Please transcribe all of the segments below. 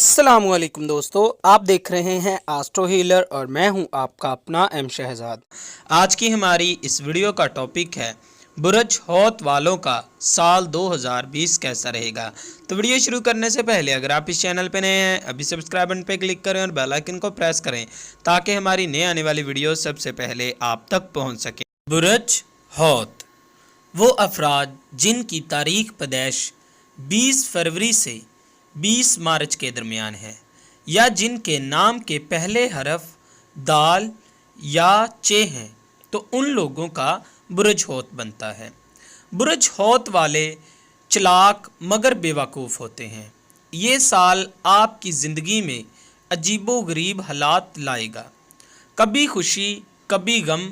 अस्सलाम वालेकुम दोस्तों, आप देख रहे हैं एस्ट्रो हीलर और मैं हूं आपका अपना एम शहजाद। आज की हमारी इस वीडियो का टॉपिक है बुरज हौत वालों का साल 2020 कैसा रहेगा। तो वीडियो शुरू करने से पहले अगर आप इस चैनल पर नए हैं अभी सब्सक्राइब बटन पर क्लिक करें और बेल आइकन को प्रेस करें ताकि हमारी नए आने वाली वीडियो सबसे पहले आप तक पहुँच सके। बुरज हौत वो अफराद जिनकी तारीख पैदैश 20 फरवरी से 20 मार्च के दरमियान है या जिनके नाम के पहले हरफ दाल या चे हैं तो उन लोगों का बुरज हौत बनता है। बुरज हौत वाले चालाक मगर बेवकूफ़ होते हैं। ये साल आपकी ज़िंदगी में अजीबो गरीब हालात लाएगा, कभी खुशी कभी गम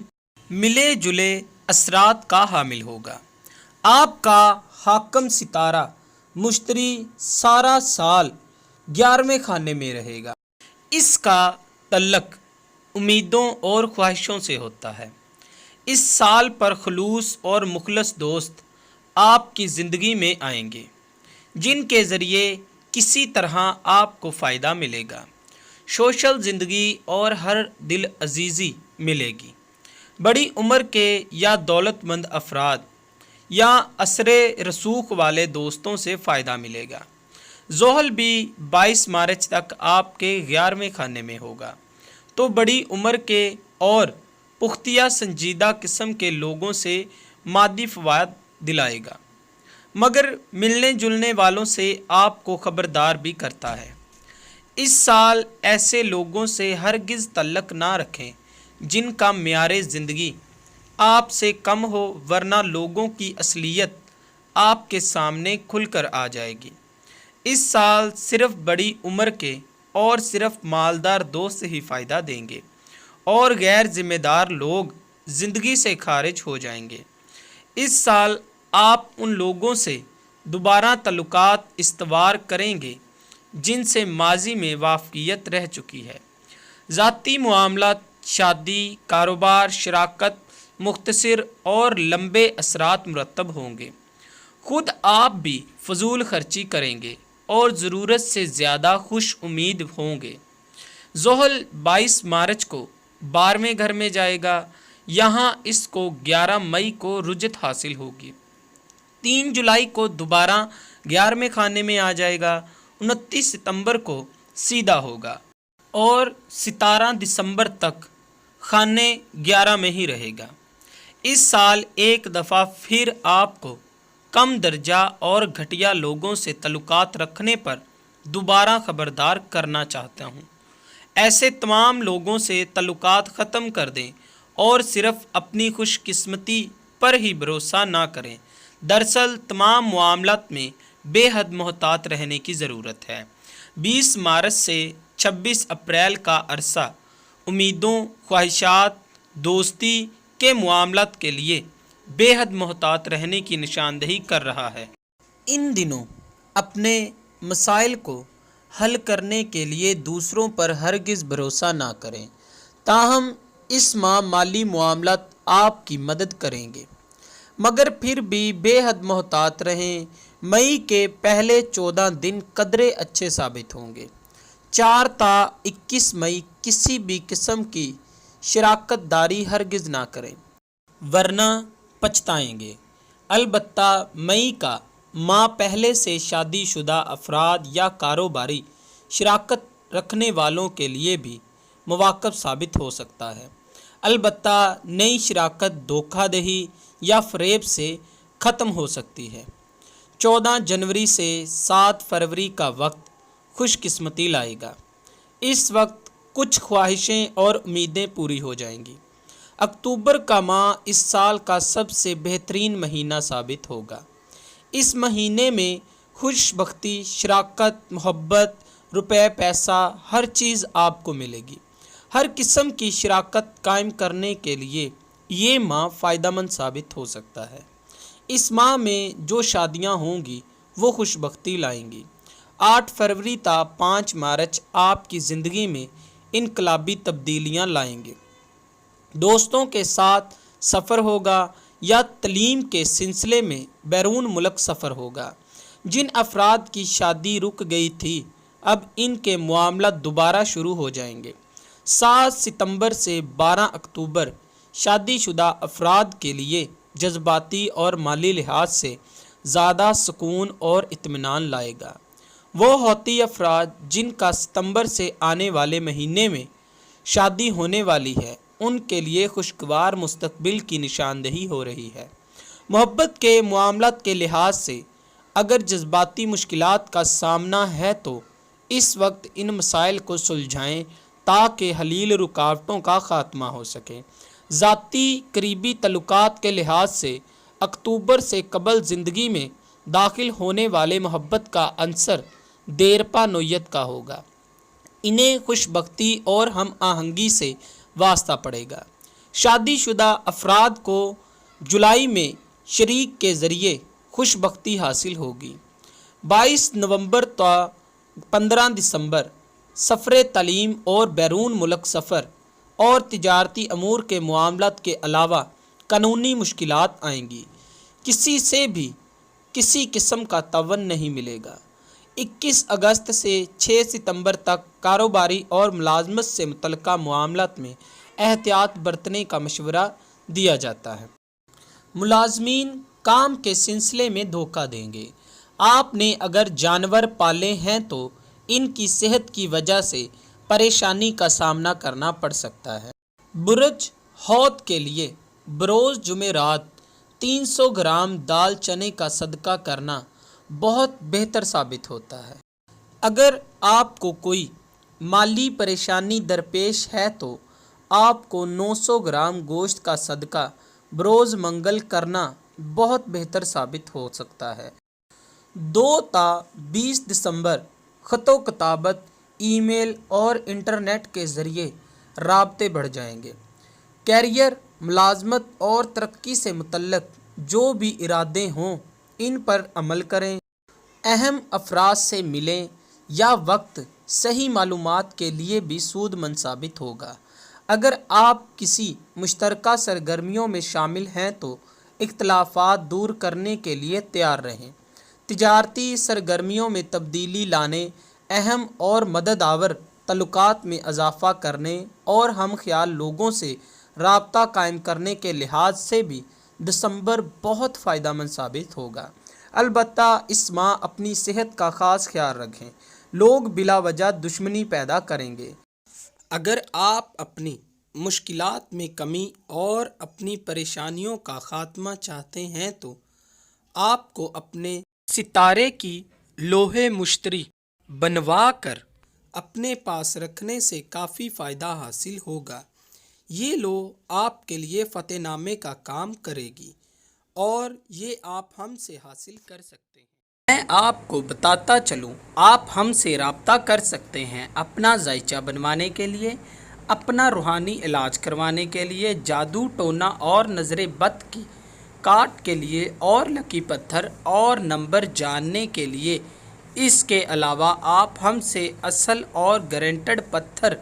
मिले जुले असरात का हामिल होगा। आपका हाकम सितारा मुश्तरी सारा साल 11वें खाने में रहेगा। इसका तल्लक उम्मीदों और ख्वाहिशों से होता है। इस साल पर खलूस और मुखलस दोस्त आपकी ज़िंदगी में आएंगे जिनके ज़रिए किसी तरह आपको फ़ायदा मिलेगा। सोशल ज़िंदगी और हर दिल अजीज़ी मिलेगी। बड़ी उम्र के या दौलतमंद अफराद या असरे रसूख वाले दोस्तों से फ़ायदा मिलेगा। ज़ोहल भी 22 मार्च तक आपके 11वें खाने में होगा तो बड़ी उम्र के और पुख्तिया संजीदा किस्म के लोगों से मादी फ़वाद दिलाएगा, मगर मिलने जुलने वालों से आपको ख़बरदार भी करता है। इस साल ऐसे लोगों से हरगिज़ तल्लक ना रखें जिनका म्यारे ज़िंदगी आपसे कम हो, वरना लोगों की असलियत आपके सामने खुलकर आ जाएगी। इस साल सिर्फ बड़ी उम्र के और सिर्फ मालदार दोस्त ही फ़ायदा देंगे और गैर ज़िम्मेदार लोग ज़िंदगी से खारिज हो जाएंगे। इस साल आप उन लोगों से दोबारा तल्लुकात इस्तवार करेंगे जिनसे माजी में वाफ़ियत रह चुकी है। ज़ाती मामलात, शादी, कारोबार, शराकत मुख्तसर और लंबे असरात मुरतब होंगे। खुद आप भी फजूल खर्ची करेंगे और ज़रूरत से ज़्यादा खुश उम्मीद होंगे। ज़ोहल 22 मार्च को 12वें घर में जाएगा। यहाँ इसको 11 मई को रुजत हासिल होगी। 3 जुलाई को दोबारा 11वें खाने में आ जाएगा। 29 सितंबर को सीधा होगा और 17 दिसंबर तक खाने 11 में ही रहेगा। इस साल एक दफ़ा फिर आपको कम दर्जा और घटिया लोगों से तल्लुकात रखने पर दोबारा ख़बरदार करना चाहता हूँ। ऐसे तमाम लोगों से तल्लुकात ख़त्म कर दें और सिर्फ़ अपनी खुशकिस्मती पर ही भरोसा ना करें। दरअसल तमाम मामलात में बेहद मोहतात रहने की ज़रूरत है। 20 मार्च से 26 अप्रैल का अरसा उम्मीदों, ख्वाहिशात, दोस्ती के मामलात के लिए बेहद मोहतात रहने की निशानदेही कर रहा है। इन दिनों अपने मसाइल को हल करने के लिए दूसरों पर हरगिज़ भरोसा ना करें, ताहम इस माह माली मामलात आपकी मदद करेंगे, मगर फिर भी बेहद मोहतात रहें। मई के पहले 14 दिन कदरे अच्छे साबित होंगे। 4 ता 21 मई किसी भी किस्म की शराकत दारी हरगिज़ ना करें वरना पछताएंगे। अलबत्ता मई का माह पहले से शादीशुदा अफराद या कारोबारी शराकत रखने वालों के लिए भी मुवाक़्क़त साबित हो सकता है। अलबत्ता नई शराकत धोखाधड़ी या फ़रेब से ख़त्म हो सकती है। 14 जनवरी से 7 फरवरी का वक्त खुशकिस्मती लाएगा। इस वक्त कुछ ख्वाहिशें और उम्मीदें पूरी हो जाएंगी। अक्टूबर का माह इस साल का सबसे बेहतरीन महीना साबित होगा। इस महीने में खुशबख्ती, शराकत, मोहब्बत, रुपए, पैसा, हर चीज़ आपको मिलेगी। हर किस्म की शराकत कायम करने के लिए ये माह फ़ायदेमंद साबित हो सकता है। इस माह में जो शादियां होंगी वो खुशबख्ती लाएंगी। 8 फरवरी ता 5 मार्च आपकी ज़िंदगी में इनकलाबी तब्दीलियां लाएंगे। दोस्तों के साथ सफ़र होगा या तलीम के सिलसिले में बैरून मुल्क सफ़र होगा। जिन अफराद की शादी रुक गई थी अब इनके मामला दोबारा शुरू हो जाएंगे। 7 सितंबर से 12 अक्टूबर शादीशुदा अफराद के लिए जज्बाती और माली लिहाज से ज़्यादा सुकून और इत्मीनान लाएगा। वो होती अफराद जिनका सितंबर से आने वाले महीने में शादी होने वाली है, उनके लिए खुशगवार मुस्तकबिल की निशानदही हो रही है। मोहब्बत के मामलात के लिहाज से अगर जज्बाती मुश्किलात का सामना है तो इस वक्त इन मसाइल को सुलझाएं ताकि हलील रुकावटों का ख़ात्मा हो सके। ज़ाती करीबी तल्लुकात के लिहाज से अक्टूबर से कबल ज़िंदगी में दाखिल होने वाले मोहब्बत का अंसर देरपा नोयत का होगा। इन्हें खुशबख्ती और हम आहंगी से वास्ता पड़ेगा। शादीशुदा अफराद को जुलाई में शरीक के ज़रिए खुशबख्ती हासिल होगी। 22 नवंबर तो 15 दिसंबर सफ़र तालीम और बैरून मुल्क सफ़र और तिजारती अमूर के मामलात के अलावा कानूनी मुश्किलात आएंगी। किसी से भी किसी किस्म का तवन नहीं मिलेगा। 21 अगस्त से 6 सितंबर तक कारोबारी और मुलाजमत से मुतल्लिका मामलात में एहतियात बरतने का मशवरा दिया जाता है। मुलाजमीन काम के सिलसिले में धोखा देंगे। आपने अगर जानवर पाले हैं तो इनकी सेहत की वजह से परेशानी का सामना करना पड़ सकता है। बुरज हौत के लिए बरोज़ जुमेरात 300 ग्राम दाल चने का सदका करना बहुत बेहतर साबित होता है। अगर आपको कोई माली परेशानी दरपेश है तो आपको 900 ग्राम गोश्त का सदका बरोज़ मंगल करना बहुत बेहतर साबित हो सकता है। 2 ता 20 दिसंबर ख़तो किताबत, ईमेल और इंटरनेट के ज़रिए राब्ते बढ़ जाएंगे। कैरियर, मुलाजमत और तरक्की से मुतल्लक जो भी इरादे हों इन पर अमल करें। अहम अफराद से मिलें या वक्त सही मालूमात के लिए भी सूदमंद साबित होगा। अगर आप किसी मुश्तरका सरगर्मियों में शामिल हैं तो इख्तलाफात दूर करने के लिए तैयार रहें। तिजारती सरगर्मियों में तब्दीली लाने, अहम और मदद आवर तल्लुकात में इजाफ़ा करने और हम ख्याल लोगों से राब्ता कायम करने के लिहाज से भी दिसंबर बहुत फ़ायदेमंद साबित होगा। अलबत्ता इस माह अपनी सेहत का ख़ास ख्याल रखें। लोग बिला वजह दुश्मनी पैदा करेंगे। अगर आप अपनी मुश्किलात में कमी और अपनी परेशानियों का ख़ात्मा चाहते हैं तो आपको अपने सितारे की लोहे मुश्तरी बनवा कर अपने पास रखने से काफ़ी फ़ायदा हासिल होगा। ये लोह आपके लिए फ़तेहनामे का काम करेगी और ये आप हमसे हासिल कर सकते हैं। मैं आपको बताता चलूँ, आप हमसे रब्ता कर सकते हैं अपना जायचा बनवाने के लिए, अपना रूहानी इलाज करवाने के लिए, जादू टोना और नज़र बद की काट के लिए और लकी पत्थर और नंबर जानने के लिए। इसके अलावा आप हमसे असल और गारंटेड पत्थर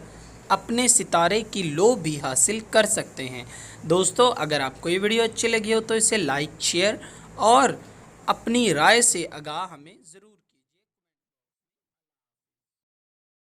अपने सितारे की लो भी हासिल कर सकते हैं। दोस्तों, अगर आपको ये वीडियो अच्छी लगी हो तो इसे लाइक, शेयर और अपनी राय से आगाह हमें ज़रूर